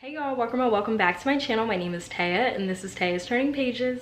Hey y'all, welcome back to my channel. My name is Taya and this is Taya's Turning Pages.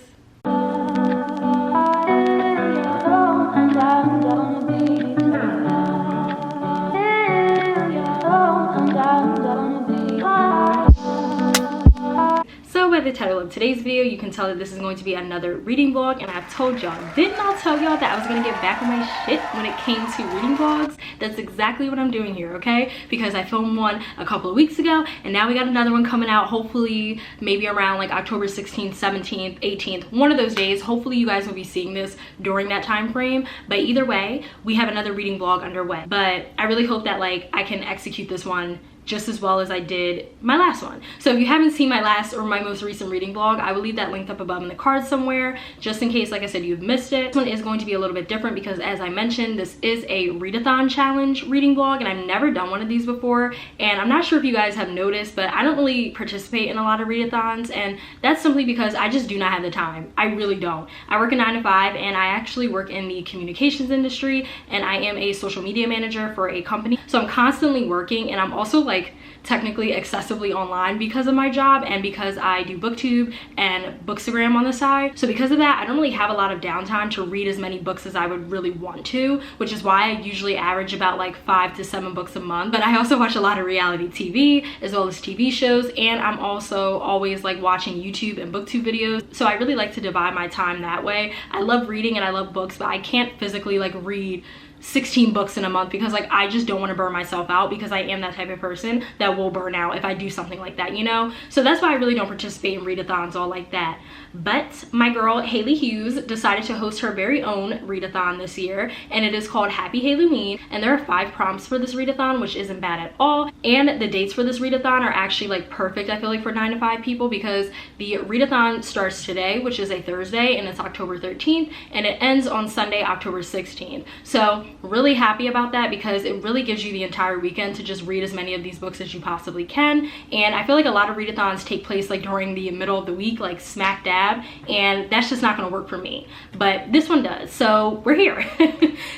So by the title of today's video, you can tell that this is going to be another reading vlog, and I've told y'all, didn't I tell y'all that I was gonna get back on my shit when it came to reading vlogs? That's exactly what I'm doing here, okay? Because I filmed one a couple of weeks ago and now we got another one coming out, hopefully maybe around like October 16th, 17th, 18th, one of those days. Hopefully you guys will be seeing this during that time frame, but either way, we have another reading vlog underway. But I really hope that like I can execute this one just as well as I did my last one. So if you haven't seen my last or my most recent reading vlog, I will leave that linked up above in the cards somewhere, just in case, like I said, you've missed it. This one is going to be a little bit different because, as I mentioned, this is a readathon challenge reading vlog, and I've never done one of these before. And I'm not sure if you guys have noticed, but I don't really participate in a lot of readathons, and that's simply because I just do not have the time. I really don't. I work a 9 to 5, and I actually work in the communications industry, and I am a social media manager for a company. So I'm constantly working, and I'm also like technically excessively online because of my job and because I do Booktube and Bookstagram on the side. So because of that, I don't really have a lot of downtime to read as many books as I would really want to, which is why I usually average about like 5 to 7 books a month. But I also watch a lot of reality TV as well as TV shows, and I'm also always like watching YouTube and Booktube videos. So I really like to divide my time that way. I love reading and I love books, but I can't physically like read 16 books in a month because like I just don't want to burn myself out, because I am that type of person that will burn out if I do something like that, you know? So that's why I really don't participate in readathons all like that. But my girl Hailey Hughes decided to host her very own readathon this year, and it is called Happy HAILEYWEEN, and there are 5 prompts for this readathon, which isn't bad at all. And the dates for this readathon are actually like perfect, I feel like, for 9 to 5 people, because the readathon starts today, which is a Thursday, and it's October 13th, and it ends on Sunday, October 16th. So really happy about that, because it really gives you the entire weekend to just read as many of these books as you possibly can. And I feel like a lot of readathons take place like during the middle of the week, like smack dab, and that's just not going to work for me, but this one does, so we're here.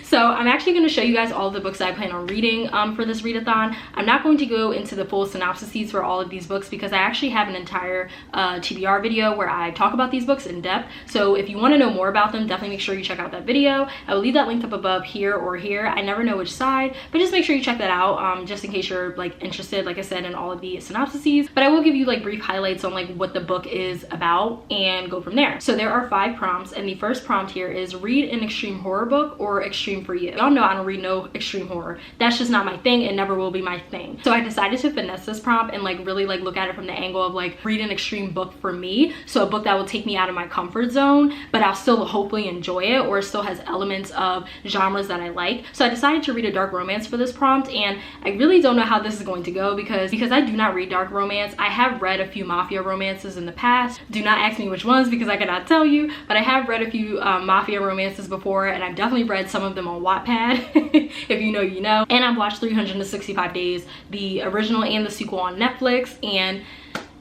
So I'm actually going to show you guys all of the books I plan on reading for this readathon. I'm not going to go into the full synopses for all of these books because I actually have an entire TBR video where I talk about these books in depth. So if you want to know more about them, definitely make sure you check out that video. I will leave that linked up above here or here. I never know which side, but just make sure you check that out, just in case you're like interested, like I said, in all of the synopses. But I will give you like brief highlights on like what the book is about and go from there. So there are 5 prompts, and the first prompt here is read an extreme horror book or extreme for you. Y'all know I don't read no extreme horror. That's just not my thing and never will be my thing. So I decided to finesse this prompt and like really like look at it from the angle of like read an extreme book for me. So a book that will take me out of my comfort zone, but I'll still hopefully enjoy it, or it still has elements of genres that I like. So I decided to read a dark romance for this prompt, and I really don't know how this is going to go because I do not read dark romance. I have read a few mafia romances in the past. Do not ask me which ones because I cannot tell you, but I have read a few mafia romances before, and I've definitely read some of them on Wattpad. If you know, you know. And I've watched 365 Days, the original and the sequel, on Netflix, and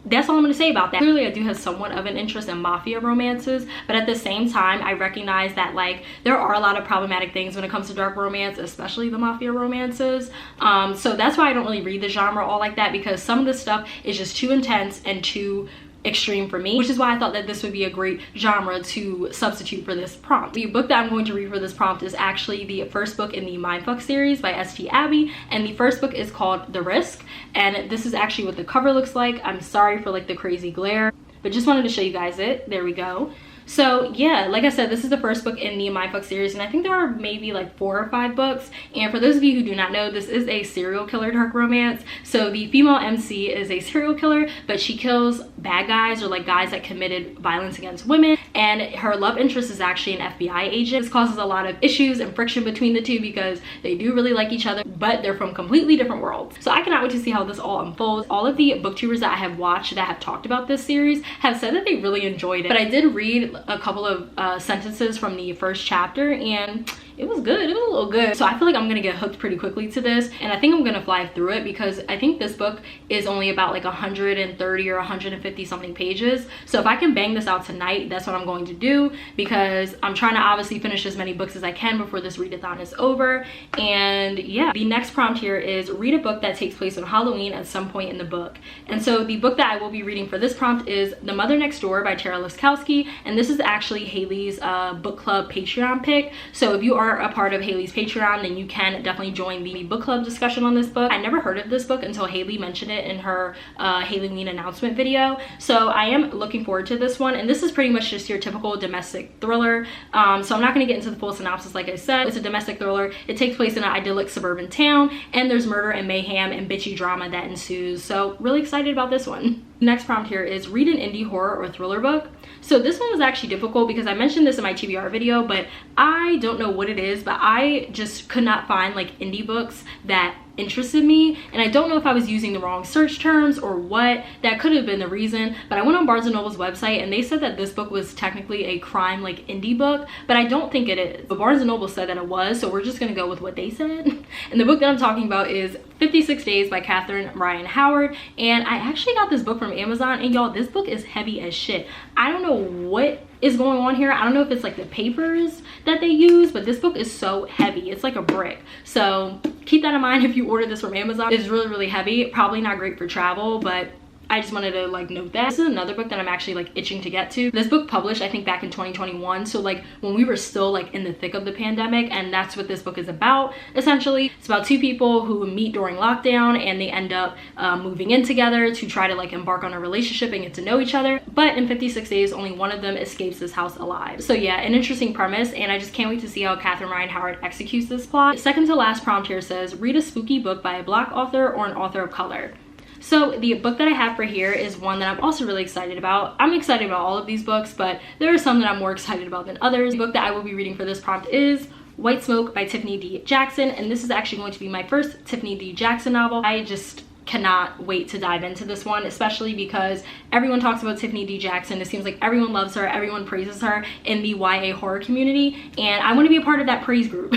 that's all I'm going to say about that. Clearly I do have somewhat of an interest in mafia romances, but at the same time I recognize that like there are a lot of problematic things when it comes to dark romance, especially the mafia romances. So that's why I don't really read the genre all like that, because some of the stuff is just too intense and too extreme for me, which is why I thought that this would be a great genre to substitute for this prompt. The book that I'm going to read for this prompt is actually the first book in the Mindfuck series by St. Abbey, and the first book is called The Risk, and this is actually what the cover looks like. I'm sorry for like the crazy glare, but just wanted to show you guys it. There we go. So yeah, like I said, this is the first book in the Mindfuck series, and I think there are maybe like 4 or 5 books. And for those of you who do not know, this is a serial killer dark romance. So the female MC is a serial killer, but she kills bad guys, or like guys that committed violence against women, and her love interest is actually an FBI agent. This causes a lot of issues and friction between the two because they do really like each other, but they're from completely different worlds. So I cannot wait to see how this all unfolds. All of the booktubers that I have watched that have talked about this series have said that they really enjoyed it, but I did read a couple of sentences from the first chapter, and it was good. It was a little good. So I feel like I'm gonna get hooked pretty quickly to this, and I think I'm gonna fly through it because I think this book is only about like 130 or 150 something pages. So if I can bang this out tonight, that's what I'm going to do, because I'm trying to obviously finish as many books as I can before this readathon is over. And yeah, the next prompt here is read a book that takes place on Halloween at some point in the book. And so the book that I will be reading for this prompt is The Mother Next Door by Tara Liskowski, and this is actually Haley's book club Patreon pick. So if you are a part of Haley's Patreon, then you can definitely join the book club discussion on this book. I never heard of this book until Haley mentioned it in her HAILEYWEEN announcement video. So I am looking forward to this one, and this is pretty much just your typical domestic thriller. So I'm not going to get into the full synopsis. Like I said, it's a domestic thriller. It takes place in an idyllic suburban town, and there's murder and mayhem and bitchy drama that ensues. So really excited about this one. Next prompt here is read an indie horror or thriller book. So this one was actually difficult because I mentioned this in my TBR video, but I don't know what it is, but I just could not find like indie books that interested me, and I don't know if I was using the wrong search terms or what. That could have been the reason, but I went on Barnes & Noble's website and they said that this book was technically a crime like indie book, but I don't think it is. But Barnes & Noble said that it was, so we're just gonna go with what they said. And the book that I'm talking about is 56 Days by Catherine Ryan Howard, and I actually got this book from Amazon, and y'all, this book is heavy as shit. I don't know what is going on here. I don't know if it's like the papers that they use, but this book is so heavy. It's like a brick. So keep that in mind if you order this from Amazon. It's really, really heavy. Probably not great for travel, but I just wanted to like note that. This is another book that I'm actually like itching to get to. This book published I think back in 2021, so like when we were still like in the thick of the pandemic, and that's what this book is about. Essentially, it's about two people who meet during lockdown, and they end up moving in together to try to like embark on a relationship and get to know each other. But in 56 days, only one of them escapes this house alive. So yeah, an interesting premise, and I just can't wait to see how Catherine Ryan Howard executes this plot. Second to last prompt here says read a spooky book by a Black author or an author of color. So the book that I have for here is one that I'm also really excited about. I'm excited about all of these books, but there are some that I'm more excited about than others. The book that I will be reading for this prompt is White Smoke by Tiffany D. Jackson, and this is actually going to be my first Tiffany D. Jackson novel. I just cannot wait to dive into this one, especially because everyone talks about Tiffany D. Jackson. It seems like everyone loves her, everyone praises her in the YA horror community, and I want to be a part of that praise group.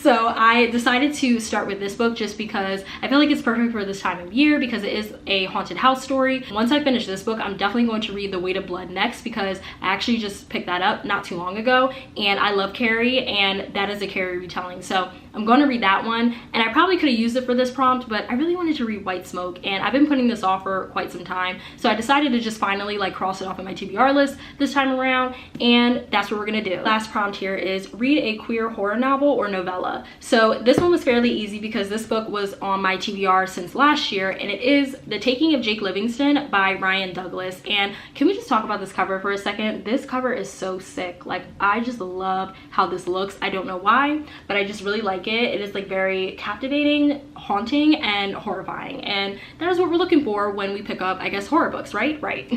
So I decided to start with this book just because I feel like it's perfect for this time of year, because it is a haunted house story. Once I finish this book, I'm definitely going to read The Weight of Blood next, because I actually just picked that up not too long ago, and I love Carrie, and that is a Carrie retelling. So I'm going to read that one, and I probably could have used it for this prompt, but I really wanted to read White Smoke, and I've been putting this off for quite some time, so I decided to just finally like cross it off in my TBR list this time around, and that's what we're gonna do. Last prompt here is read a queer horror novel or novella. So this one was fairly easy because this book was on my TBR since last year, and it is The Taking of Jake Livingston by Ryan Douglas. And can we just talk about this cover for a second? This cover is so sick. Like, I just love how this looks. I don't know why, but I just really like it. It is like very captivating, haunting, and horrifying, and that is what we're looking for when we pick up, I guess, horror books, right? Right.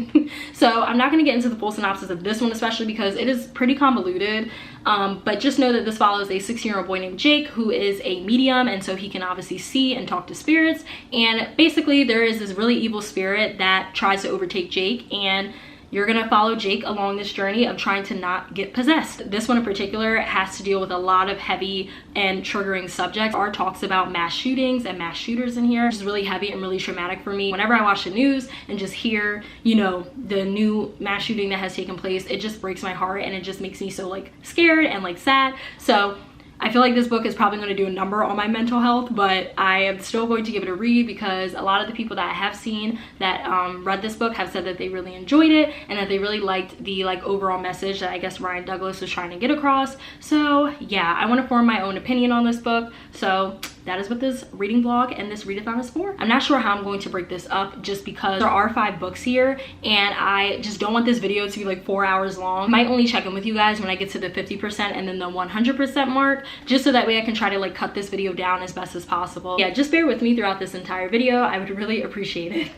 So I'm not going to get into the full synopsis of this one, especially because it is pretty convoluted, but just know that this follows a 16-year-old boy named Jake who is a medium, and so he can obviously see and talk to spirits, and basically there is this really evil spirit that tries to overtake Jake, and you're gonna follow Jake along this journey of trying to not get possessed. This one in particular has to deal with a lot of heavy and triggering subjects. Art talks about mass shootings and mass shooters in here, which is really heavy and really traumatic for me. Whenever I watch the news and just hear, you know, the new mass shooting that has taken place, it just breaks my heart, and it just makes me so like scared and like sad. So I feel like this book is probably going to do a number on my mental health, but I am still going to give it a read because a lot of the people that I have seen that read this book have said that they really enjoyed it and that they really liked the like overall message that I guess Ryan Douglas was trying to get across. So yeah, I want to form my own opinion on this book. So that is what this reading vlog and this readathon is for. I'm not sure how I'm going to break this up just because there are 5 books here, and I just don't want this video to be like 4 hours long. I might only check in with you guys when I get to the 50% and then the 100% mark, just so that way I can try to like cut this video down as best as possible. Yeah, just bear with me throughout this entire video. I would really appreciate it.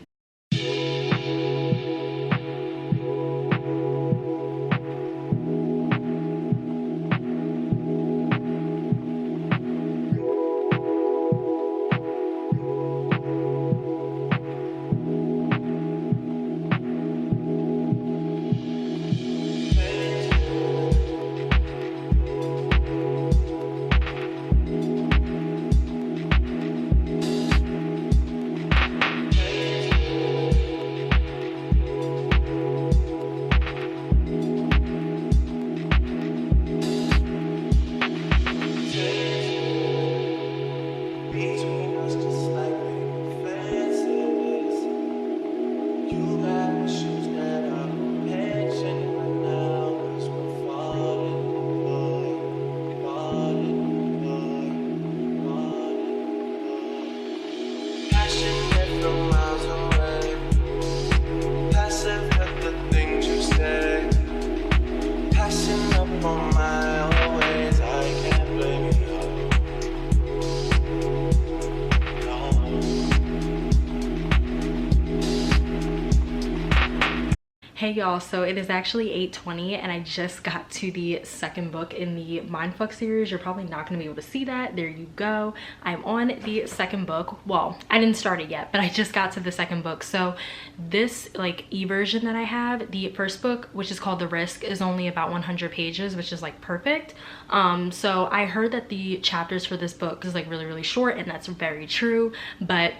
Hey y'all, so it is actually 8:20 and I just got to the second book in the Mindfuck series. You're probably not going to be able to see that. There you go. I'm on the second book. Well, I didn't start it yet, but I just got to the second book. So this like e-version that I have, the first book, which is called The Risk, is only about 100 pages, which is like perfect. So I heard that the chapters for this book is like really short, and that's very true. But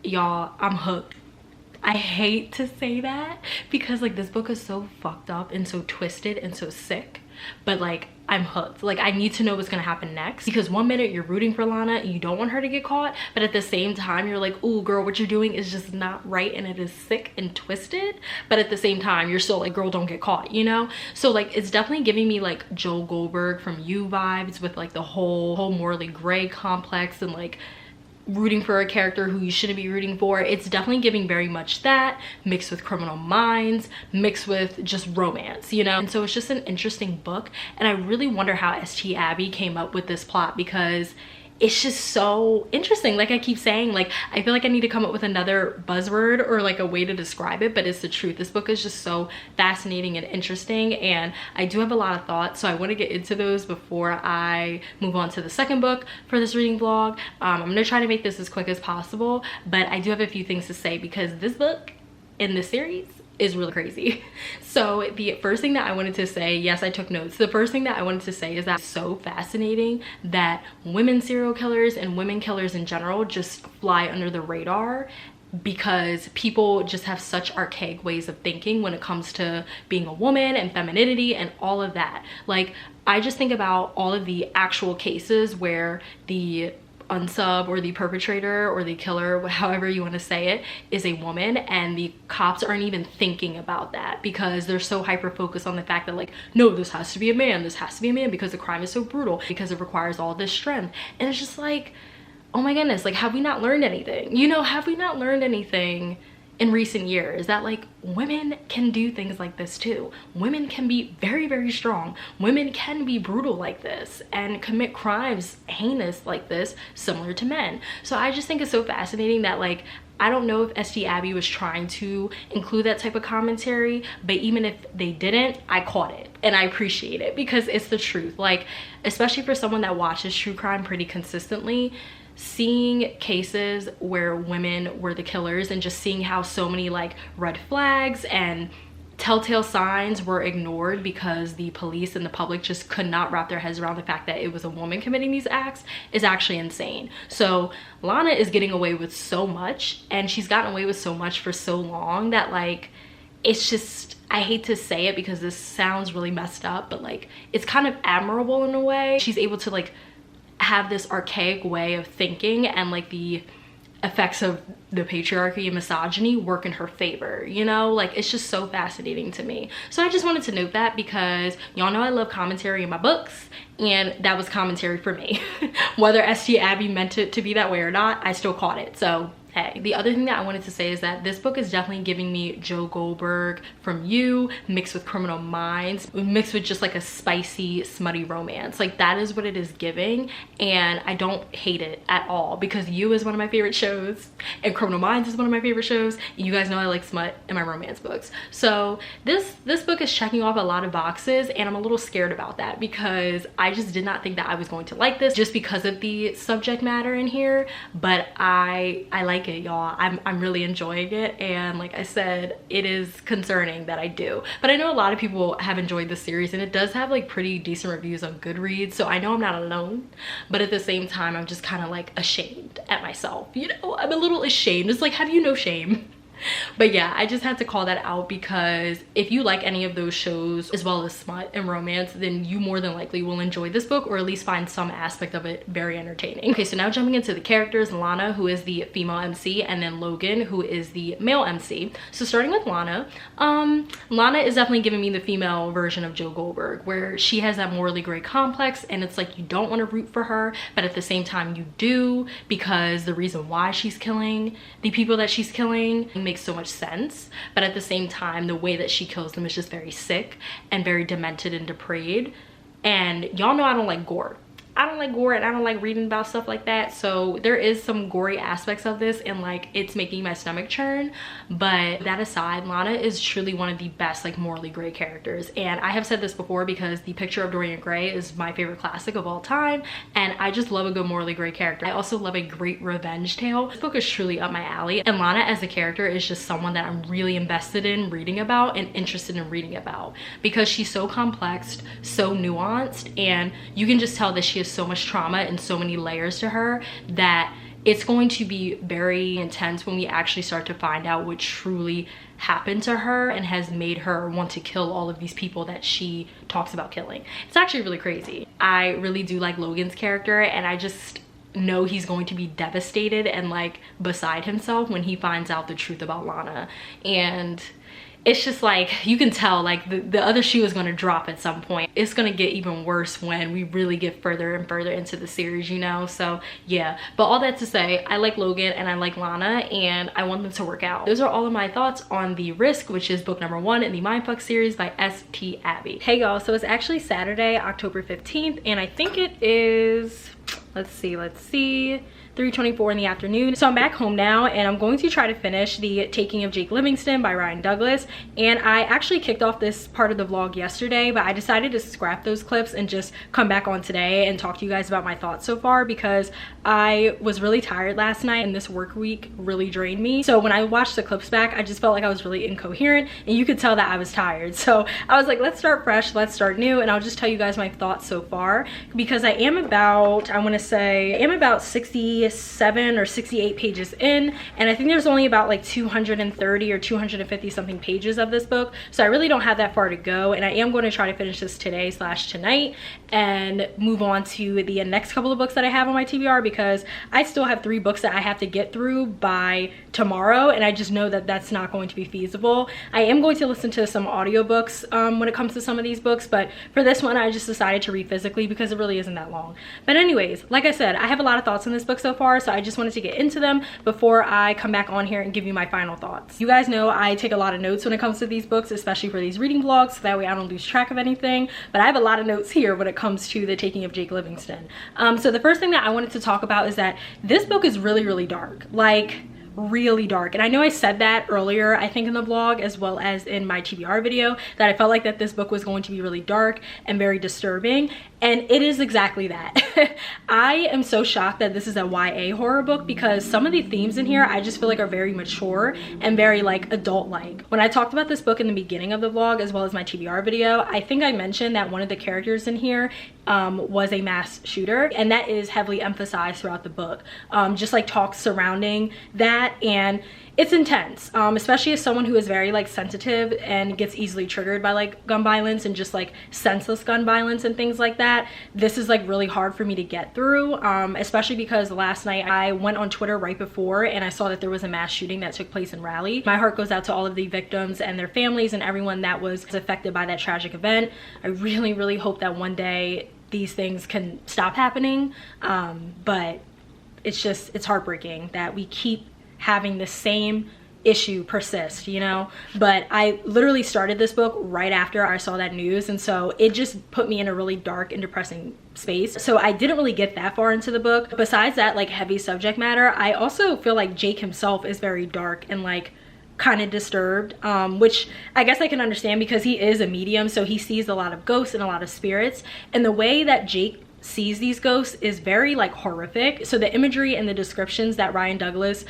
y'all, I'm hooked. I hate to say that because like this book is so fucked up and so twisted and so sick, but like I'm hooked. Like I need to know what's gonna happen next, because one minute you're rooting for Lana and you don't want her to get caught, but at the same time you're like, oh girl, what you're doing is just not right and it is sick and twisted, but at the same time you're still like, girl, don't get caught, you know? So like it's definitely giving me like Joel Goldberg from You vibes with like the whole morally gray complex and like rooting for a character who you shouldn't be rooting for. It's definitely giving very much that, mixed with Criminal Minds, mixed with just romance, you know? And so it's just an interesting book, and I really wonder how S.T. Abby came up with this plot, because it's just so interesting. Like I keep saying, like I feel like I need to come up with another buzzword or like a way to describe it, but it's the truth. This book is just so fascinating and interesting, and I do have a lot of thoughts, so I want to get into those before I move on to the second book for this reading vlog. I'm gonna try to make this as quick as possible, but I do have a few things to say because this book in this series is really crazy. So the first thing that I wanted to say, yes, I took notes. The first thing that I wanted to say is that it's so fascinating that women serial killers and women killers in general just fly under the radar, because people just have such archaic ways of thinking when it comes to being a woman and femininity and all of that. Like I just think about all of the actual cases where the unsub or the perpetrator or the killer, however you want to say it, is a woman, and the cops aren't even thinking about that because they're so hyper focused on the fact that like, no, this has to be a man, this has to be a man, because the crime is so brutal, because it requires all this strength. And it's just like, oh my goodness, like have we not learned anything? You know, have we not learned anything in recent years that like women can do things like this too? Women can be very strong. Women can be brutal like this and commit crimes heinous like this, similar to men. So I just think it's so fascinating that like, I don't know if S.T. Abby was trying to include that type of commentary, but even if they didn't, I caught it and I appreciate it because it's the truth. Like, especially for someone that watches true crime pretty consistently, seeing cases where women were the killers and just seeing how so many like red flags and telltale signs were ignored because the police and the public just could not wrap their heads around the fact that it was a woman committing these acts is actually insane. So Lana is getting away with so much, and she's gotten away with so much for so long that like, it's just, I hate to say it because this sounds really messed up, but like it's kind of admirable in a way. She's able to like have this archaic way of thinking, and like the effects of the patriarchy and misogyny work in her favor, you know? Like it's just so fascinating to me. So I just wanted to note that because y'all know I love commentary in my books, and that was commentary for me. Whether S.T. Abby meant it to be that way or not, I still caught it. So hey. The other thing that I wanted to say is that this book is definitely giving me Joe Goldberg from You mixed with Criminal Minds, mixed with just like a spicy, smutty romance. Like that is what it is giving, and I don't hate it at all because You is one of my favorite shows and Criminal Minds is one of my favorite shows. You guys know I like smut in my romance books. So this book is checking off a lot of boxes, and I'm a little scared about that because I just did not think that I was going to like this just because of the subject matter in here, but I like it, y'all. I'm really enjoying it, and like I said, it is concerning that I do, but I know a lot of people have enjoyed this series, and it does have like pretty decent reviews on Goodreads, so I know I'm not alone, but at the same time I'm just kind of like ashamed at myself, you know? I'm a little ashamed. It's like, have you no shame? But yeah, I just had to call that out because if you like any of those shows as well as smut and romance, then you more than likely will enjoy this book, or at least find some aspect of it very entertaining. Okay, so now jumping into the characters, Lana, who is the female MC, and then Logan, who is the male MC. So starting with Lana, Lana is definitely giving me the female version of Joe Goldberg, where she has that morally gray complex, and it's like you don't want to root for her, but at the same time you do, because the reason why she's killing the people that she's killing makes so much sense. But at the same time, the way that she kills them is just very sick and very demented and depraved. And y'all know I don't like gore. I don't like gore, and I don't like reading about stuff like that. So there is some gory aspects of this, and like it's making my stomach churn. But that aside, Lana is truly one of the best like morally gray characters. And I have said this before because The Picture of Dorian Gray is my favorite classic of all time, and I just love a good morally gray character. I also love a great revenge tale. This book is truly up my alley, and Lana as a character is just someone that I'm really invested in reading about and interested in reading about, because she's so complex, so nuanced, and you can just tell that she has so much trauma and so many layers to her that it's going to be very intense when we actually start to find out what truly happened to her and has made her want to kill all of these people that she talks about killing. It's actually really crazy. I really do like Logan's character, and I just know he's going to be devastated and like beside himself when he finds out the truth about Lana. And it's just like you can tell like the other shoe is going to drop at some point. It's going to get even worse when we really get further and further into the series, you know. So yeah, but all that to say, I like Logan and I like Lana, and I want them to work out. Those are all of my thoughts on The Risk, which is book number 1 in the Mindfuck series by S.T. Abbey. Hey y'all, so it's actually Saturday, October 15th, and I think it is, let's see 3:24 in the afternoon. So I'm back home now, and I'm going to try to finish The Taking of Jake Livingston by Ryan Douglas. And I actually kicked off this part of the vlog yesterday, but I decided to scrap those clips and just come back on today and talk to you guys about my thoughts so far, because I was really tired last night and this work week really drained me. So when I watched the clips back, I just felt like I was really incoherent, and you could tell that I was tired. So I was like, let's start fresh, let's start new, and I'll just tell you guys my thoughts so far, because I am about, I want to say, I am about 67 or 68 pages in, and I think there's only about like 230 or 250 something pages of this book, so I really don't have that far to go. And I am going to try to finish this today / tonight and move on to the next couple of books that I have on my TBR, because I still have 3 books that I have to get through by tomorrow, and I just know that that's not going to be feasible. I am going to listen to some audiobooks when it comes to some of these books, but for this one I just decided to read physically because it really isn't that long. But anyways, like I said, I have a lot of thoughts on this book so far, so I just wanted to get into them before I come back on here and give you my final thoughts. You guys know I take a lot of notes when it comes to these books, especially for these reading vlogs, so that way I don't lose track of anything. But I have a lot of notes here when it comes to The Taking of Jake Livingston. So the first thing that I wanted to talk about is that this book is really, really dark. Like, really dark. And I know I said that earlier, I think in the vlog as well as in my TBR video, that I felt like that this book was going to be really dark and very disturbing, and it is exactly that. I am so shocked that this is a YA horror book, because some of the themes in here I just feel like are very mature and very like adult-like. When I talked about this book in the beginning of the vlog as well as my TBR video, I think I mentioned that one of the characters in here was a mass shooter, and that is heavily emphasized throughout the book. Just like talks surrounding that, and it's intense, especially as someone who is very like sensitive and gets easily triggered by like gun violence and just like senseless gun violence and things like that. This is like really hard for me to get through, especially because last night I went on Twitter right before and I saw that there was a mass shooting that took place in Raleigh. My heart goes out to all of the victims and their families and everyone that was affected by that tragic event. I really, really hope that one day these things can stop happening, but it's heartbreaking that we keep having the same issue persist, you know. But I literally started this book right after I saw that news, and so it just put me in a really dark and depressing space. So I didn't really get that far into the book. Besides that like heavy subject matter, I also feel like Jake himself is very dark and like kind of disturbed, which I guess I can understand because he is a medium, so he sees a lot of ghosts and a lot of spirits, and the way that Jake sees these ghosts is very like horrific. So the imagery and the descriptions that Ryan Douglas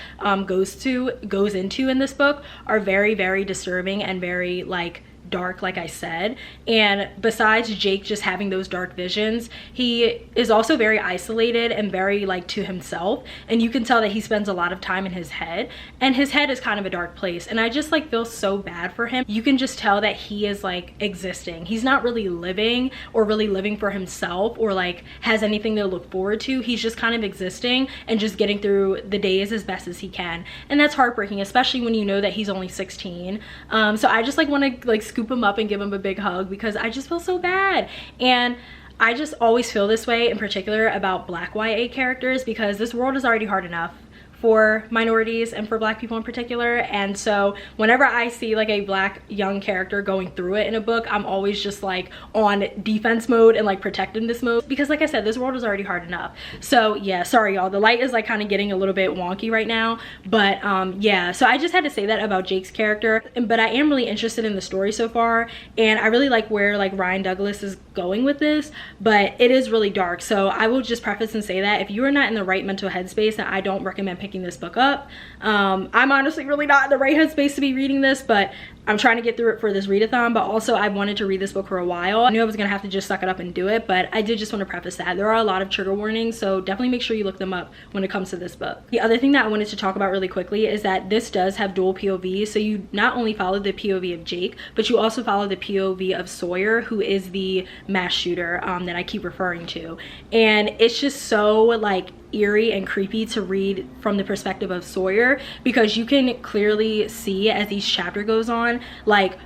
goes into in this book are very, very disturbing and very like dark, like I said. And besides Jake just having those dark visions, he is also very isolated and very like to himself, and you can tell that he spends a lot of time in his head, and his head is kind of a dark place, and I just like feel so bad for him. You can just tell that he is like existing. He's not really living or really living for himself or like has anything to look forward to. He's just kind of existing and just getting through the days as best as he can, and that's heartbreaking, especially when you know that he's only 16. So I just like want to like scoop him up and give him a big hug because I just feel so bad. And I just always feel this way in particular about Black YA characters, because this world is already hard enough for minorities and for Black people in particular. And so whenever I see like a Black young character going through it in a book, I'm always just like on defense mode and like protectiveness mode, because like I said, this world is already hard enough. So yeah, sorry y'all, the light is like kind of getting a little bit wonky right now, but yeah, so I just had to say that about Jake's character. But I am really interested in the story so far, and I really like where like Ryan Douglas is going with this, but it is really dark. So I will just preface and say that if you are not in the right mental headspace, then I don't recommend picking this book up. I'm honestly really not in the right headspace to be reading this, but I'm trying to get through it for this readathon. But also I wanted to read this book for a while. I knew I was gonna have to just suck it up and do it, but I did just want to preface that there are a lot of trigger warnings, so definitely make sure you look them up when it comes to this book. The other thing that I wanted to talk about really quickly is that this does have dual POV, so you not only follow the POV of Jake, but you also follow the POV of Sawyer, who is the mass shooter that I keep referring to. And it's just so like eerie and creepy to read from the perspective of Sawyer, because you can clearly see as each chapter goes on, like,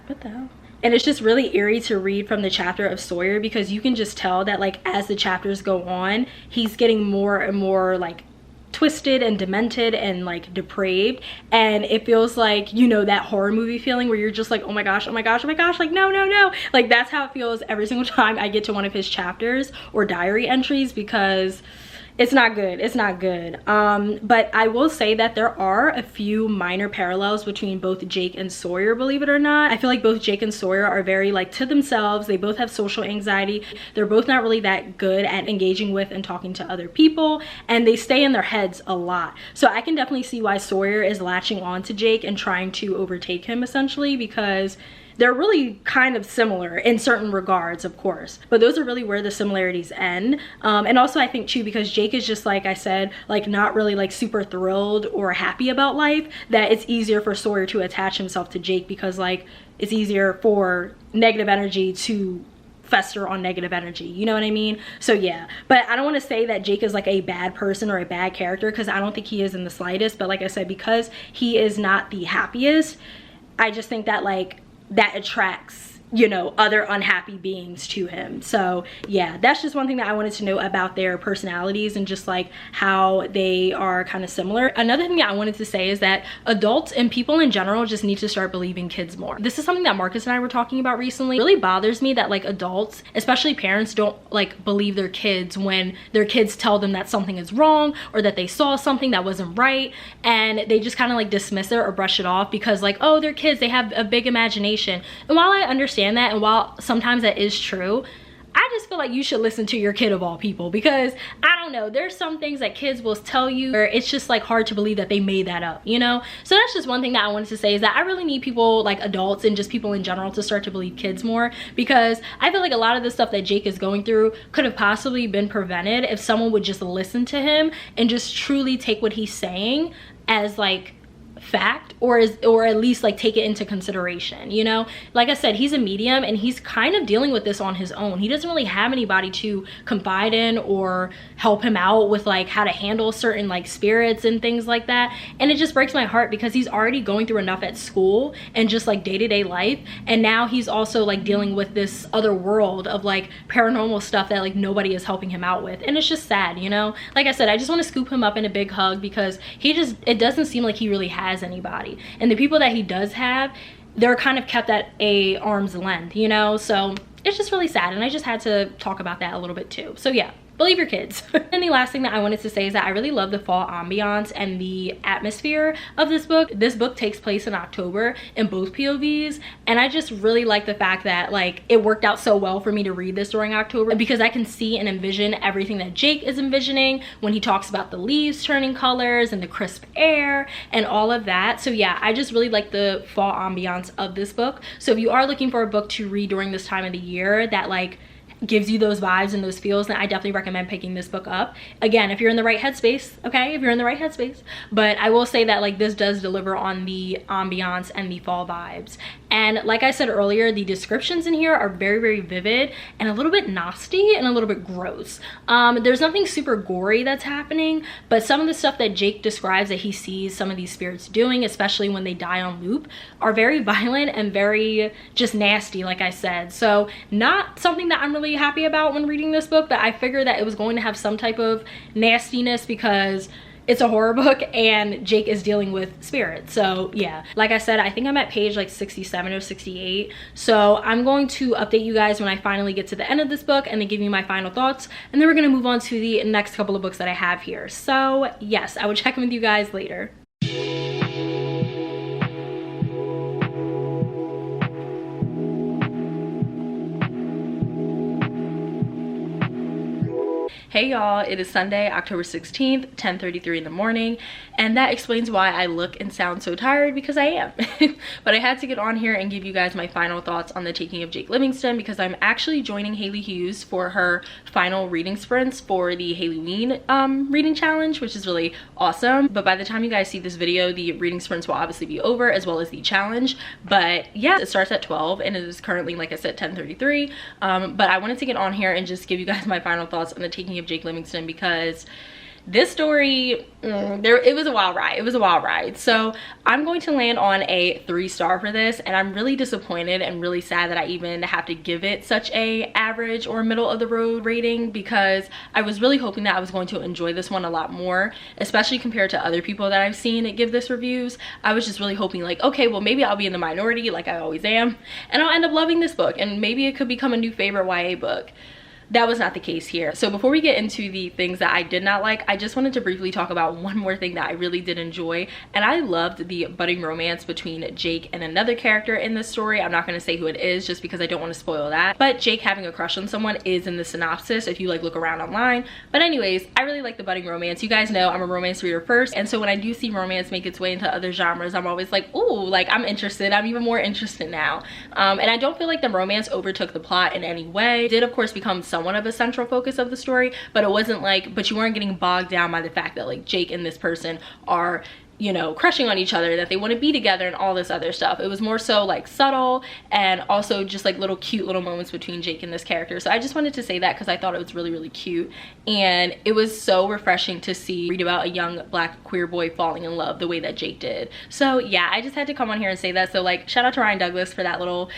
what the hell? And it's just really eerie to read from the chapter of Sawyer, because you can just tell that like as the chapters go on, he's getting more and more like twisted and demented and like depraved, and it feels like, you know, that horror movie feeling where you're just like, oh my gosh, oh my gosh, oh my gosh, like no, no, no. Like that's how it feels every single time I get to one of his chapters or diary entries, because it's not good. It's not good. But I will say that there are a few minor parallels between both Jake and Sawyer, believe it or not. I feel like both Jake and Sawyer are very like to themselves. They both have social anxiety. They're both not really that good at engaging with and talking to other people, and they stay in their heads a lot. So I can definitely see why Sawyer is latching on to Jake and trying to overtake him, essentially, because they're really kind of similar in certain regards, of course, but those are really where the similarities end. And also I think too, because Jake is just, like I said, like not really like super thrilled or happy about life, that it's easier for Sawyer to attach himself to Jake, because like it's easier for negative energy to fester on negative energy, you know what I mean? So yeah, but I don't want to say that Jake is like a bad person or a bad character, because I don't think he is in the slightest. But like I said, because he is not the happiest, I just think that like that attracts, you know, other unhappy beings to him. So yeah, that's just one thing that I wanted to know about their personalities and just like how they are kind of similar. Another thing that I wanted to say is that adults and people in general just need to start believing kids more. This is something that Marcus and I were talking about recently. It really bothers me that like adults, especially parents, don't like believe their kids when their kids tell them that something is wrong or that they saw something that wasn't right, and they just kind of like dismiss it or brush it off because like, oh, they're kids, they have a big imagination. And while I understand that, and while sometimes that is true, I just feel like you should listen to your kid of all people, because I don't know, there's some things that kids will tell you where it's just like hard to believe that they made that up, you know? So that's just one thing that I wanted to say, is that I really need people, like adults and just people in general, to start to believe kids more, because I feel like a lot of the stuff that Jake is going through could have possibly been prevented if someone would just listen to him and just truly take what he's saying as like fact, or at least like take it into consideration, you know? Like I said, he's a medium and he's kind of dealing with this on his own. He doesn't really have anybody to confide in or help him out with like how to handle certain like spirits and things like that. And it just breaks my heart, because he's already going through enough at school and just like day-to-day life, and now he's also like dealing with this other world of like paranormal stuff that like nobody is helping him out with. And it's just sad, you know? Like I said, I just want to scoop him up in a big hug, because it doesn't seem like he really has anybody, and the people that he does have, they're kind of kept at a arm's length, you know? So it's just really sad, and I just had to talk about that a little bit too. So yeah, believe your kids. And the last thing that I wanted to say is that I really love the fall ambiance and the atmosphere of this book. This book takes place in October in both POVs, and I just really like the fact that like it worked out so well for me to read this during October, because I can see and envision everything that Jake is envisioning when he talks about the leaves turning colors and the crisp air and all of that. So yeah, I just really like the fall ambiance of this book. So if you are looking for a book to read during this time of the year that like gives you those vibes and those feels, then I definitely recommend picking this book up. Again, if you're in the right headspace, okay, if you're in the right headspace. But I will say that like this does deliver on the ambiance and the fall vibes. And like I said earlier, the descriptions in here are very, very vivid and a little bit nasty and a little bit gross. There's nothing super gory that's happening, but some of the stuff that Jake describes that he sees some of these spirits doing, especially when they die on loop, are very violent and very just nasty, like I said. So not something that I'm really happy about when reading this book, but I figured that it was going to have some type of nastiness because it's a horror book and Jake is dealing with spirits. So yeah, like I said, I think I'm at page like 67 or 68. So I'm going to update you guys when I finally get to the end of this book and then give you my final thoughts. And then we're gonna move on to the next couple of books that I have here. So yes, I will check in with you guys later. Hey y'all, it is Sunday, October 16th, 10:33 in the morning, and that explains why I look and sound so tired, because I am. But I had to get on here and give you guys my final thoughts on the taking of Jake Livingston, because I'm actually joining Haley Hughes for her final reading sprints for the HAILEYWEEN reading challenge, which is really awesome. But by the time you guys see this video, the reading sprints will obviously be over, as well as the challenge. But yeah, it starts at 12 and it is currently, like I said, 10:33. But I wanted to get on here and just give you guys my final thoughts on the taking of Jake Livingston, because this story, it was a wild ride. It was a wild ride. So I'm going to land on a 3-star for this, and I'm really disappointed and really sad that I even have to give it such a average or middle of the road rating, because I was really hoping that I was going to enjoy this one a lot more, especially compared to other people that I've seen it give this reviews. I was just really hoping like, okay, well maybe I'll be in the minority like I always am, and I'll end up loving this book, and maybe it could become a new favorite YA book. That was not the case here. So before we get into the things that I did not like, I just wanted to briefly talk about one more thing that I really did enjoy, and I loved the budding romance between Jake and another character in this story. I'm not going to say who it is just because I don't want to spoil that, but Jake having a crush on someone is in the synopsis if you like look around online. But anyways, I really like the budding romance. You guys know I'm a romance reader first, and so when I do see romance make its way into other genres, I'm always like, ooh, like I'm interested. I'm even more interested now. And I don't feel like the romance overtook the plot in any way. It did of course become somewhat of a central focus of the story, but it wasn't like, but you weren't getting bogged down by the fact that like Jake and this person are, you know, crushing on each other, that they want to be together and all this other stuff. It was more so like subtle, and also just like little cute little moments between Jake and this character. So I just wanted to say that because I thought it was really, really cute, and it was so refreshing to read about a young black queer boy falling in love the way that Jake did. So yeah, I just had to come on here and say that. So like, shout out to Ryan Douglas for that little,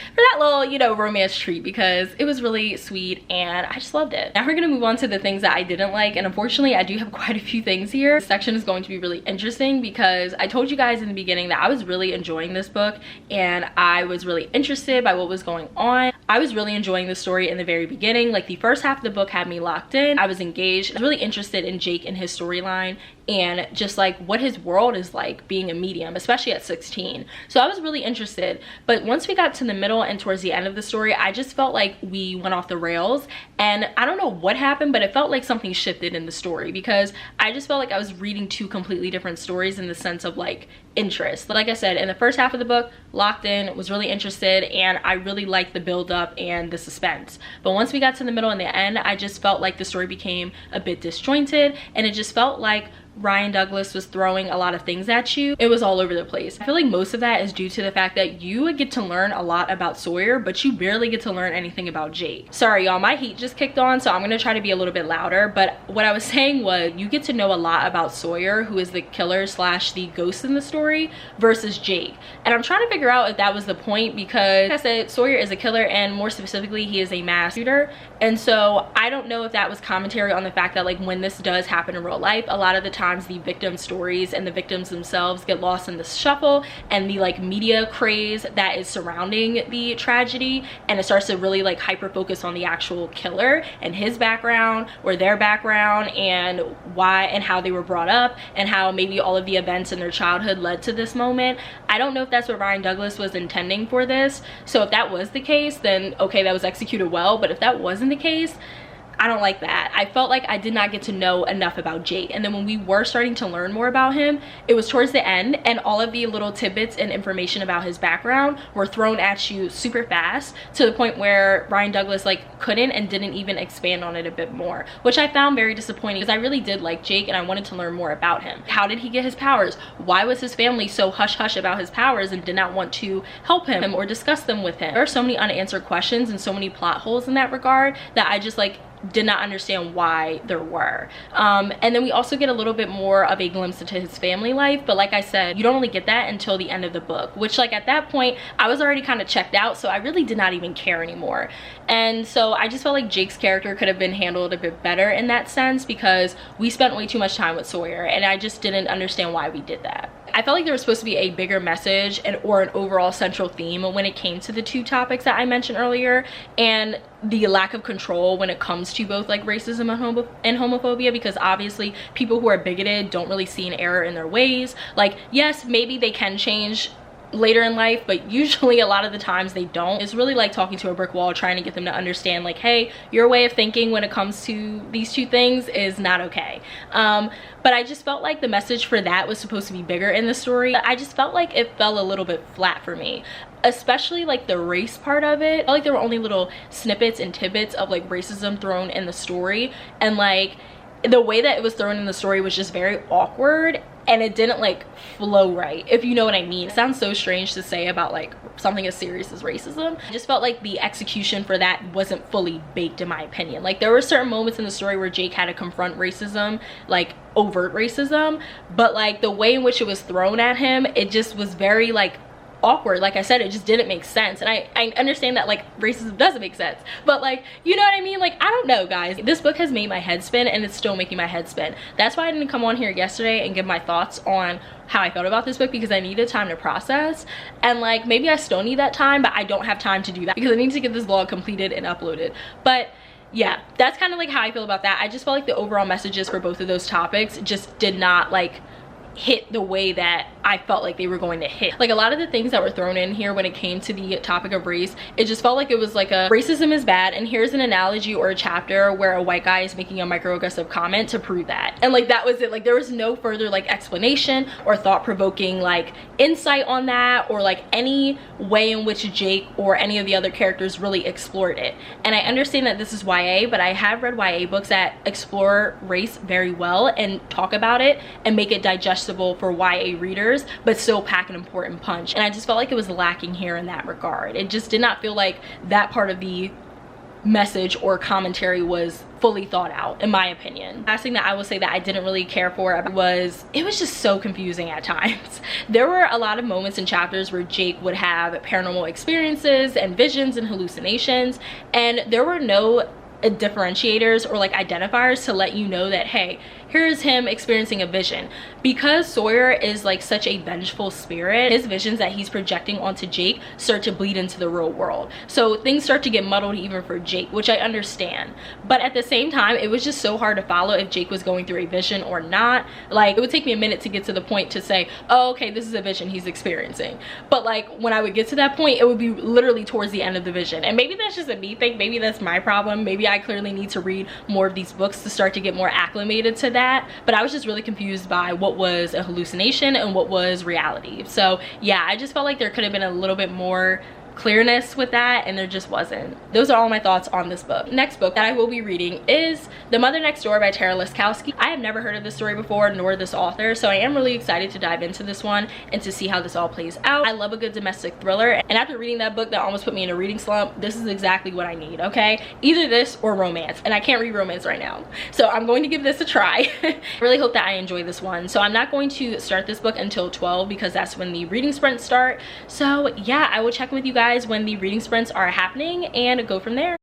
you know, romance treat, because it was really sweet and I just loved it. Now we're gonna move on to the things that I didn't like, and unfortunately I do have quite a few things here. This section is going to be really interesting because I told you guys in the beginning that I was really enjoying this book and I was really interested by what was going on. I was really enjoying the story in the very beginning. Like the first half of the book had me locked in. I was engaged. I was really interested in Jake and his storyline and just like what his world is like being a medium, especially at 16. So I was really interested. But once we got to the middle and towards the end of the story, I just felt like we went off the rails, and I don't know what happened, but it felt like something shifted in the story, because I just felt like I was reading two completely different stories in the sense of like interest. But like I said, in the first half of the book, locked in, was really interested, and I really liked the build up and the suspense. But once we got to the middle and the end, I just felt like the story became a bit disjointed, and it just felt like Ryan Douglas was throwing a lot of things at you. It was all over the place. I feel like most of that is due to the fact that you get to learn a lot about Sawyer, but you barely get to learn anything about Jake. Sorry y'all, my heat just kicked on, so I'm gonna try to be a little bit louder. But what I was saying was, you get to know a lot about Sawyer, who is the killer slash the ghost in the story. story versus Jake. And I'm trying to figure out if that was the point, because like I said, Sawyer is a killer, and more specifically he is a mass shooter. And so I don't know if that was commentary on the fact that like when this does happen in real life, a lot of the times the victim stories and the victims themselves get lost in the shuffle and the like media craze that is surrounding the tragedy, and it starts to really like hyper focus on the actual killer and his background or their background and why and how they were brought up and how maybe all of the events in their childhood led to this moment. I don't know if that's what Ryan Douglas was intending for this. So if that was the case, then okay, that was executed well. But if that wasn't the case, I don't like that. I felt like I did not get to know enough about Jake. And then when we were starting to learn more about him, it was towards the end, and all of the little tidbits and information about his background were thrown at you super fast, to the point where Ryan Douglas like couldn't and didn't even expand on it a bit more, which I found very disappointing, because I really did like Jake and I wanted to learn more about him. How did he get his powers? Why was his family so hush hush about his powers and did not want to help him or discuss them with him? There are so many unanswered questions and so many plot holes in that regard that I just like did not understand why there were. And then we also get a little bit more of a glimpse into his family life, but like I said, you don't really get that until the end of the book, which like at that point I was already kind of checked out, so I really did not even care anymore. And so I just felt like Jake's character could have been handled a bit better in that sense, because we spent way too much time with Sawyer and I just didn't understand why we did that. I felt like there was supposed to be a bigger message or an overall central theme when it came to the two topics that I mentioned earlier, and the lack of control when it comes to both like racism and homophobia, because obviously people who are bigoted don't really see an error in their ways. Like, yes, maybe they can change later in life, but usually a lot of the times they don't. It's really like talking to a brick wall, trying to get them to understand like, hey, your way of thinking when it comes to these two things is not okay. But I just felt like the message for that was supposed to be bigger in the story. I just felt like it fell a little bit flat for me, especially like the race part of it. I felt like there were only little snippets and tidbits of like racism thrown in the story, and like the way that it was thrown in the story was just very awkward, and it didn't like flow right, if you know what I mean. It sounds so strange to say about like something as serious as racism. I just felt like the execution for that wasn't fully baked, in my opinion. Like there were certain moments in the story where Jake had to confront racism, like overt racism, but like the way in which it was thrown at him, it just was very like awkward. Like I said, it just didn't make sense. And I understand that like racism doesn't make sense, but like, you know what I mean? Like, I don't know, guys. This book has made my head spin, and it's still making my head spin. That's why I didn't come on here yesterday and give my thoughts on how I felt about this book, because I needed time to process. And like, maybe I still need that time, but I don't have time to do that because I need to get this vlog completed and uploaded. But yeah, that's kind of like how I feel about that. I just felt like the overall messages for both of those topics just did not like hit the way that I felt like they were going to hit. Like a lot of the things that were thrown in here when it came to the topic of race, it just felt like it was like a racism is bad, and here's an analogy or a chapter where a white guy is making a microaggressive comment to prove that. And like that was it. Like there was no further like explanation or thought-provoking like insight on that, or like any way in which Jake or any of the other characters really explored it. And I understand that this is YA, but I have read YA books that explore race very well and talk about it and make it digestible for YA readers, but still pack an important punch. And I just felt like it was lacking here in that regard. It just did not feel like that part of the message or commentary was fully thought out, in my opinion. Last thing that I will say that I didn't really care for was, it was just so confusing at times. There were a lot of moments in chapters where Jake would have paranormal experiences and visions and hallucinations, and there were no differentiators or like identifiers to let you know that, hey, here's him experiencing a vision. Because Sawyer is like such a vengeful spirit, his visions that he's projecting onto Jake start to bleed into the real world. So things start to get muddled even for Jake, which I understand. But at the same time, it was just so hard to follow if Jake was going through a vision or not. Like it would take me a minute to get to the point to say, oh, okay, this is a vision he's experiencing. But like when I would get to that point, it would be literally towards the end of the vision. And maybe that's just a me thing, maybe that's my problem. Maybe I clearly need to read more of these books to start to get more acclimated to that. But I was just really confused by what was a hallucination and what was reality. So yeah, I just felt like there could have been a little bit more clearness with that, and there just wasn't. Those are all my thoughts on this book. Next book that I will be reading is The Mother Next Door by Tara Liskowski. I have never heard of this story before, nor this author, so I am really excited to dive into this one and to see how this all plays out. I love a good domestic thriller, and after reading that book that almost put me in a reading slump, this is exactly what I need, okay? Either this or romance, and I can't read romance right now, so I'm going to give this a try. I really hope that I enjoy this one. So I'm not going to start this book until 12 because that's when the reading sprints start. So yeah, I will check with you guys when the reading sprints are happening and go from there.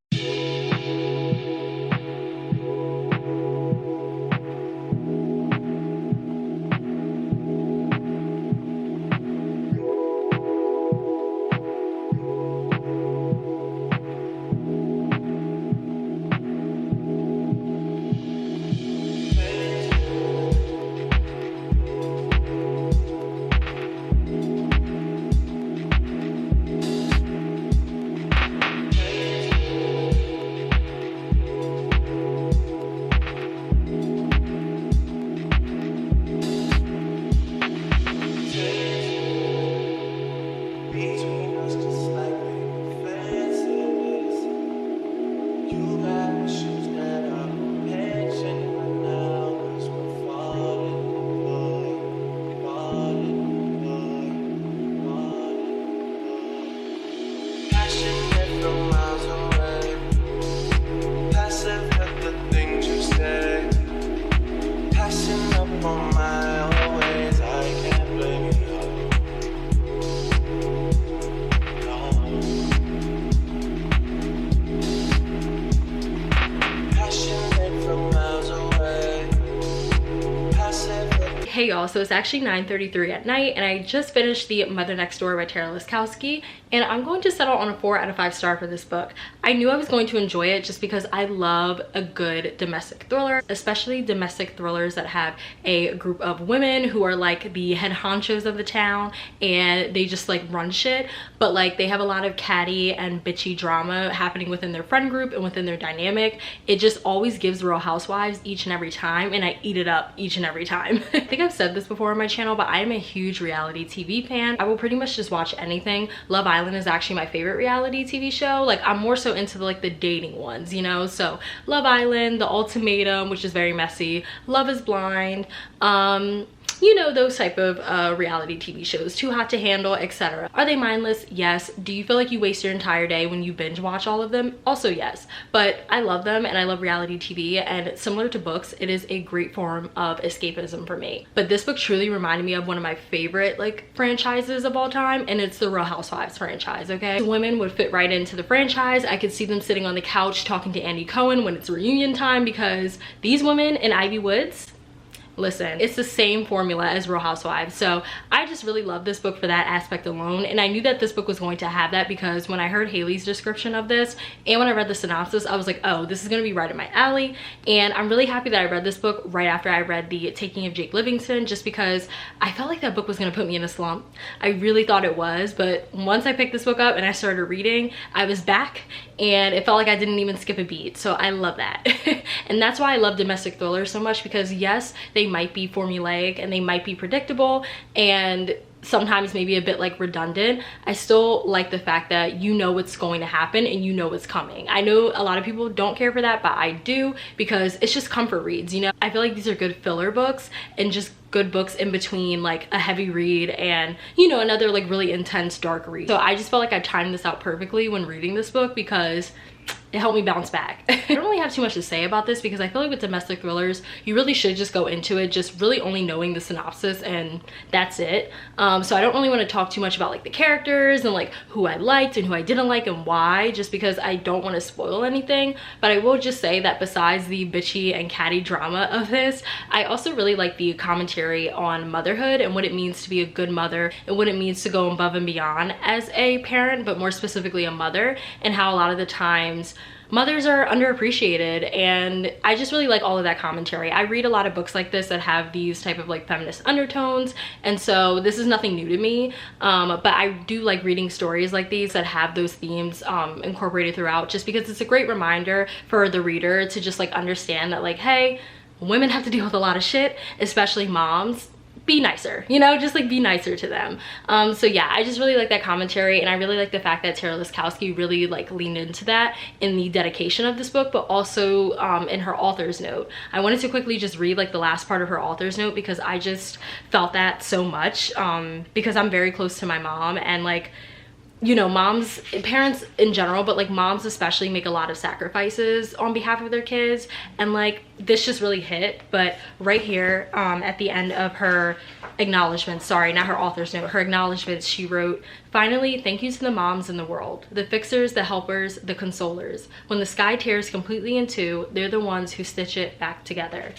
Hey y'all, so it's actually 9:33 at night and I just finished The Mother Next Door by Tara Liskowski, and I'm going to settle on a 4 out of 5 star for this book. I knew I was going to enjoy it just because I love a good domestic thriller, especially domestic thrillers that have a group of women who are like the head honchos of the town and they just like run shit, but like they have a lot of catty and bitchy drama happening within their friend group and within their dynamic. It just always gives Real Housewives each and every time, and I eat it up each and every time. I think I've said this before on my channel, but I am a huge reality TV fan. I will pretty much just watch anything. Love Island is actually my favorite reality TV show. Like I'm more so into the dating ones, you know? So Love Island, The Ultimatum, which is very messy, Love is Blind, you know, those type of reality TV shows, Too Hot to Handle, etc. Are they mindless? Yes. Do you feel like you waste your entire day when you binge watch all of them? Also yes. But I love them and I love reality TV, and similar to books, it is a great form of escapism for me. But this book truly reminded me of one of my favorite franchises of all time, and it's the Real Housewives franchise, okay? The women would fit right into the franchise. I could see them sitting on the couch talking to Andy Cohen when it's reunion time, because these women in Ivy Woods, listen, it's the same formula as Real Housewives. So I just really love this book for that aspect alone, and I knew that this book was going to have that because when I heard Haley's description of this and when I read the synopsis, I was like, oh, this is gonna be right up my alley. And I'm really happy that I read this book right after I read The Taking of Jake Livingston, just because I felt like that book was gonna put me in a slump. I really thought it was, but once I picked this book up and I started reading, I was back and it felt like I didn't even skip a beat. So I love that. And that's why I love domestic thrillers so much, because yes, they might be formulaic and they might be predictable and sometimes maybe a bit redundant. I still like the fact that you know what's going to happen and you know what's coming. I know a lot of people don't care for that, but I do, because it's just comfort reads, you know? I feel like these are good filler books and just good books in between a heavy read and, you know, another really intense dark read. So I just felt like I timed this out perfectly when reading this book because it helped me bounce back. I don't really have too much to say about this because I feel like with domestic thrillers, you really should just go into it just really only knowing the synopsis and that's it. So I don't really want to talk too much about the characters and who I liked and who I didn't like and why, just because I don't want to spoil anything. But I will just say that besides the bitchy and catty drama of this, I also really like the commentary on motherhood and what it means to be a good mother and what it means to go above and beyond as a parent, but more specifically a mother, and how a lot of the times mothers are underappreciated. And I just really like all of that commentary. I read a lot of books like this that have these type of feminist undertones, and so this is nothing new to me, but I do like reading stories like these that have those themes incorporated throughout, just because it's a great reminder for the reader to just understand that hey, women have to deal with a lot of shit, especially moms, be nicer, you know, just like be nicer to them. So yeah, I just really like that commentary, and I really like the fact that Tara Liskowski really like leaned into that in the dedication of this book, but also in her author's note. I wanted to quickly just read like the last part of her author's note because I just felt that so much, because I'm very close to my mom, and like, you know, moms, parents in general, but like moms especially make a lot of sacrifices on behalf of their kids, and like this just really hit. But right here at the end of her acknowledgments, sorry, not her author's note, her acknowledgments, she wrote, "Finally, thank you to the moms in the world, the fixers, the helpers, the consolers. When the sky tears completely in two, they're the ones who stitch it back together."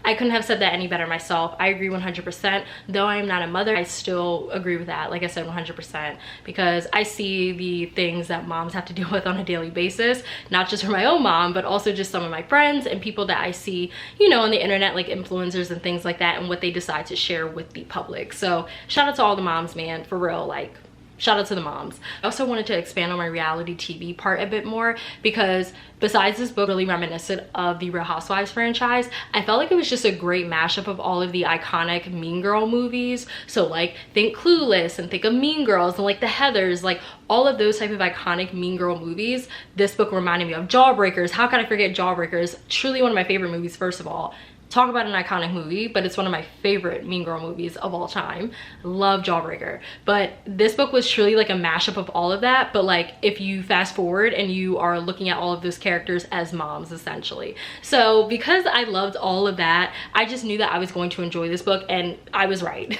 I couldn't have said that any better myself. I agree 100%. Though I am not a mother, I still agree with that, like I said, 100%, because I see the things that moms have to deal with on a daily basis, not just for my own mom, but also just some of my friends and people that I see, you know, on the internet, like influencers and things like that, and what they decide to share with the public. So shout out to all the moms, man, for real, like shout out to the moms. I also wanted to expand on my reality TV part a bit more, because besides this book really reminiscent of the Real Housewives franchise, I felt like it was just a great mashup of all of the iconic Mean Girl movies. So like think Clueless and think of Mean Girls and like the Heathers, like all of those type of iconic Mean Girl movies. This book reminded me of Jawbreakers. How could I forget Jawbreakers? Truly one of my favorite movies, first of all. Talk about an iconic movie, but it's one of my favorite Mean Girl movies of all time. Love Jawbreaker. But this book was truly like a mashup of all of that, but like if you fast forward and you are looking at all of those characters as moms, essentially. So because I loved all of that, I just knew that I was going to enjoy this book, and I was right.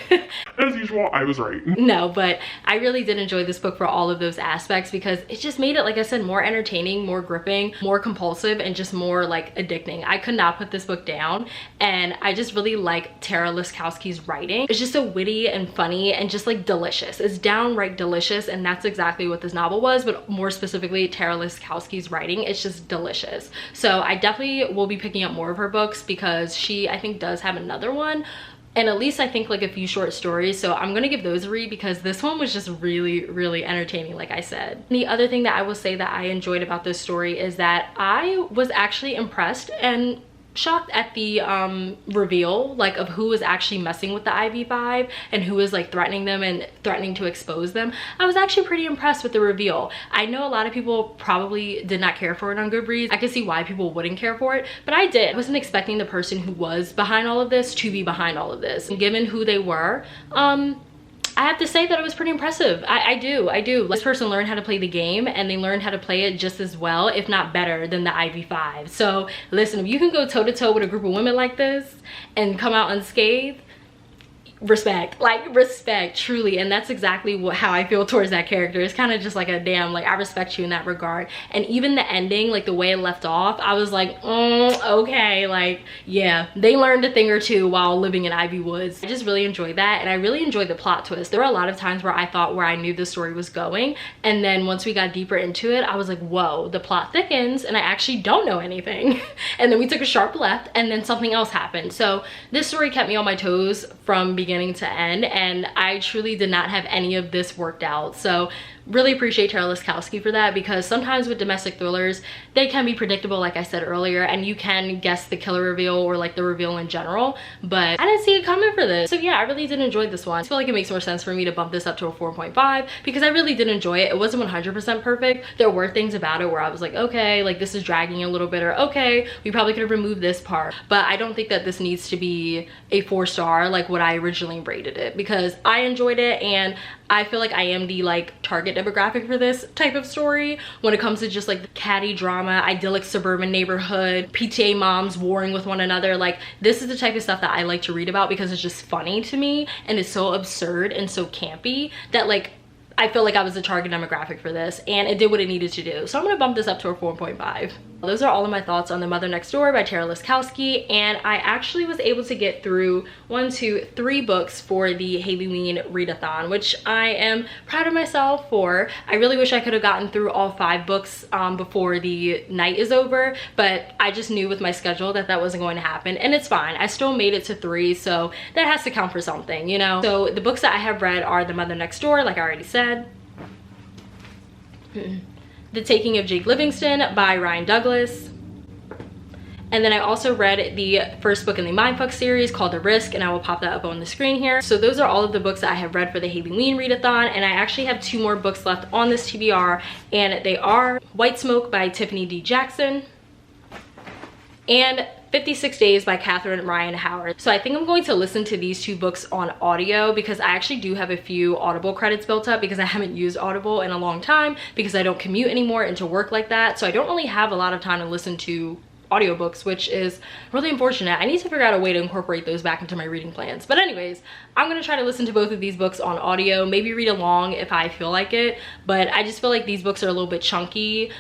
As usual, I was right. No, but I really did enjoy this book for all of those aspects, because it just made it, like I said, more entertaining, more gripping, more compulsive, and just more like addicting. I could not put this book down. And I just really like Tara Liskowski's writing. It's just so witty and funny and just like delicious. It's downright delicious, and that's exactly what this novel was, but more specifically Tara Liskowski's writing. It's just delicious. So I definitely will be picking up more of her books, because she, I think, does have another one, and at least I think like a few short stories. So I'm gonna give those a read, because this one was just really, really entertaining, like I said. The other thing that I will say that I enjoyed about this story is that I was actually impressed and shocked at the reveal, like of who was actually messing with the IV5 and who was like threatening them and threatening to expose them. I was actually pretty impressed with the reveal. I know a lot of people probably did not care for it on Goodreads. I could see why people wouldn't care for it, but I did. I wasn't expecting the person who was behind all of this to be behind all of this. And given who they were, I have to say that it was pretty impressive. I do. This person learned how to play the game, and they learned how to play it just as well, if not better, than the IV5. So listen, if you can go toe to toe with a group of women like this and come out unscathed, respect, like respect, truly. And that's exactly how I feel towards that character. It's kind of just like a damn, like I respect you in that regard. And even the ending, like the way it left off, I was like, okay, like yeah, they learned a thing or two while living in Ivy Woods. I just really enjoyed that, and I really enjoyed the plot twist. There were a lot of times where I thought where I knew the story was going, and then once we got deeper into it, I was like, whoa, the plot thickens and I actually don't know anything. And then we took a sharp left, and then something else happened. So this story kept me on my toes from beginning to end, and I truly did not have any of this worked out. So really appreciate Tara Liskowski for that, because sometimes with domestic thrillers, they can be predictable, like I said earlier, and you can guess the killer reveal or like the reveal in general, but I didn't see it coming for this. So yeah, I really did enjoy this one. I feel like it makes more sense for me to bump this up to a 4.5, because I really did enjoy it. It wasn't 100% perfect. There were things about it where I was like, okay, like this is dragging a little bit, or okay, we probably could have removed this part, but I don't think that this needs to be a 4-star like what I originally rated it, because I enjoyed it, and I feel like I am the like target demographic for this type of story when it comes to just like catty drama, idyllic suburban neighborhood, PTA moms warring with one another. Like this is the type of stuff that I like to read about, because it's just funny to me, and it's so absurd and so campy that like I feel like I was the target demographic for this, and it did what it needed to do. So I'm gonna bump this up to a 4.5. Those are all of my thoughts on The Mother Next Door by Tara Liskowski, and I actually was able to get through 3 books for the HAILEYWEEN Readathon, which I am proud of myself for. I really wish I could have gotten through all 5 books before the night is over, but I just knew with my schedule that that wasn't going to happen, and it's fine. I still made it to 3, so that has to count for something, you know? So the books that I have read are The Mother Next Door, like I already said. The Taking of Jake Livingston by Ryan Douglas, And then I also read the first book in the Mindfuck series called The Risk, and I will pop that up on the screen here. So those are all of the books that I have read for the HAILEYWEEN readathon, and I actually have 2 more books left on this TBR, and they are White Smoke by Tiffany D. Jackson and 56 Days by Catherine Ryan Howard. So I think I'm going to listen to these 2 books on audio because I actually do have a few Audible credits built up because I haven't used Audible in a long time because I don't commute anymore into work like that. So I don't really have a lot of time to listen to audiobooks, which is really unfortunate. I need to figure out a way to incorporate those back into my reading plans. But anyways, I'm gonna try to listen to both of these books on audio, maybe read along if I feel like it, but I just feel like these books are a little bit chunky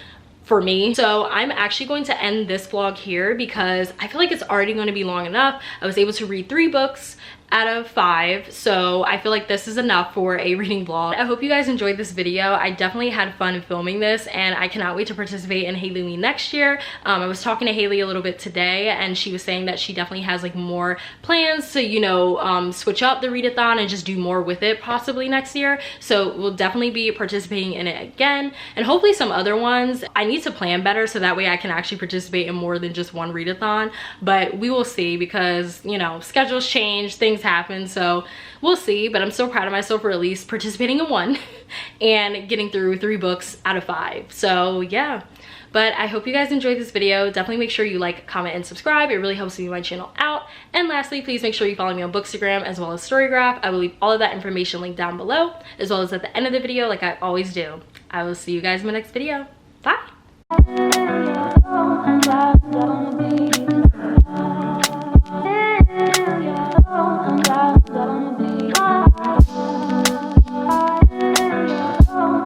for me. So I'm actually going to end this vlog here because I feel like it's already going to be long enough. I was able to read 3 books out of 5, so I feel like this is enough for a reading vlog. I hope you guys enjoyed this video. I definitely had fun filming this, and I cannot wait to participate in HAILEYWEEN next year. I was talking to Haley a little bit today, and she was saying that she definitely has like more plans to, you know, switch up the readathon and just do more with it possibly next year. So we'll definitely be participating in it again, and hopefully some other ones. I need to plan better so that way I can actually participate in more than just one readathon, but we will see because, you know, schedules change, things happen, so we'll see. But I'm so proud of myself for at least participating in one and getting through 3 books out of 5. So yeah, but I hope you guys enjoyed this video. Definitely make sure you like, comment, and subscribe. It really helps me my channel out. And lastly, please make sure you follow me on Bookstagram as well as Storygraph. I will leave all of that information linked down below, as well as at the end of the video like I always do. I will see you guys in my next video. Bye.